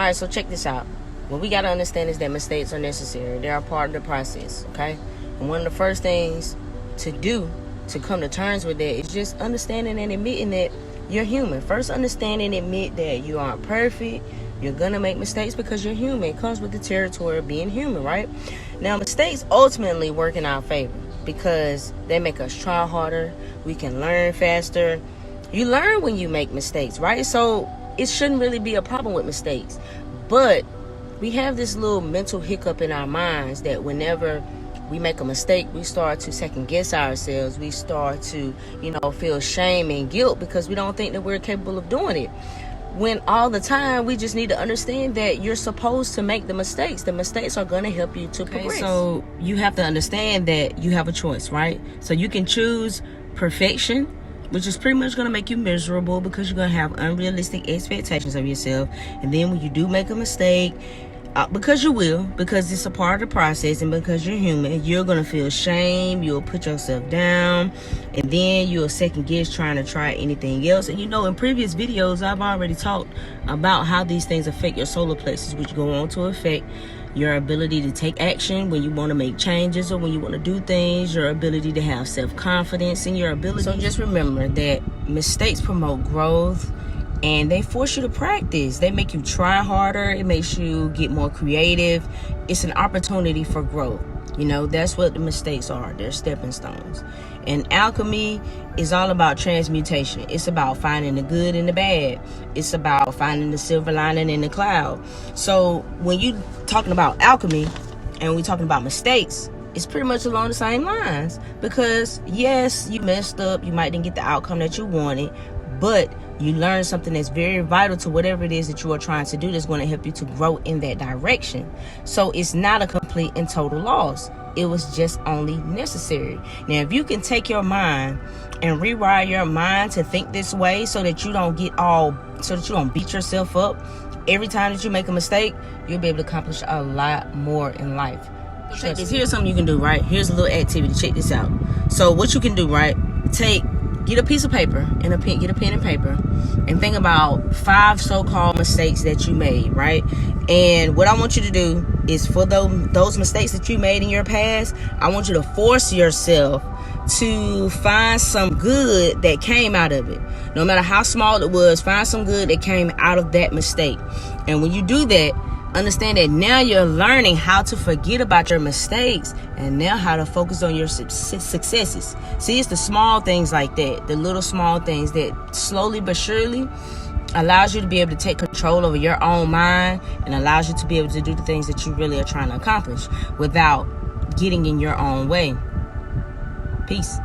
right, so check this out. What we got to understand is that mistakes are necessary. They are part of the process, okay? And one of the first things to do to come to terms with that is just understanding and admitting that you're human. First, understand and admit that you aren't perfect. You're going to make mistakes because you're human. It comes with the territory of being human, right? Now, mistakes ultimately work in our favor because they make us try harder. We can learn faster. You learn when you make mistakes, right? So it shouldn't really be a problem with mistakes. But we have this little mental hiccup in our minds that whenever we make a mistake, we start to second guess ourselves. We start to, feel shame and guilt because we don't think that we're capable of doing it. When all the time, we just need to understand that you're supposed to make the mistakes. The mistakes are going to help you to progress. So you have to understand that you have a choice, right? So you can choose perfection, which is pretty much going to make you miserable because you're going to have unrealistic expectations of yourself. And then when you do make a mistake, because you will, because it's a part of the process and because you're human, you're going to feel shame. You'll put yourself down, and then you'll second guess trying to try anything else. And in previous videos, I've already talked about how these things affect your solar plexus, which go on to affect your ability to take action when you want to make changes or when you want to do things, your ability to have self-confidence, and your ability. So just remember that mistakes promote growth. And they force you to practice. They make you try harder. It makes you get more creative. It's an opportunity for growth. That's what the mistakes are. They're stepping stones. And alchemy is all about transmutation. It's about finding the good in the bad. It's about finding the silver lining in the cloud. So when you talking about alchemy and we talking about mistakes, it's pretty much along the same lines. Because yes, you messed up. You might didn't get the outcome that you wanted, but you learn something that's very vital to whatever it is that you are trying to do that's going to help you to grow in that direction. So it's not a complete and total loss. It was just only necessary. Now, if you can take your mind and rewire your mind to think this way so that you don't beat yourself up every time that you make a mistake, you'll be able to accomplish a lot more in life. Here's something you can do, right? Here's a little activity. Check this out. So what you can do, right? Get a piece of paper and get a pen and paper, and think about 5 so-called mistakes that you made, right? And what I want you to do is for those mistakes that you made in your past, I want you to force yourself to find some good that came out of it. No matter how small it was, find some good that came out of that mistake. And when you do that, understand that now you're learning how to forget about your mistakes and now how to focus on your successes. See, it's the small things like that, the little small things that slowly but surely allows you to be able to take control over your own mind and allows you to be able to do the things that you really are trying to accomplish without getting in your own way. Peace.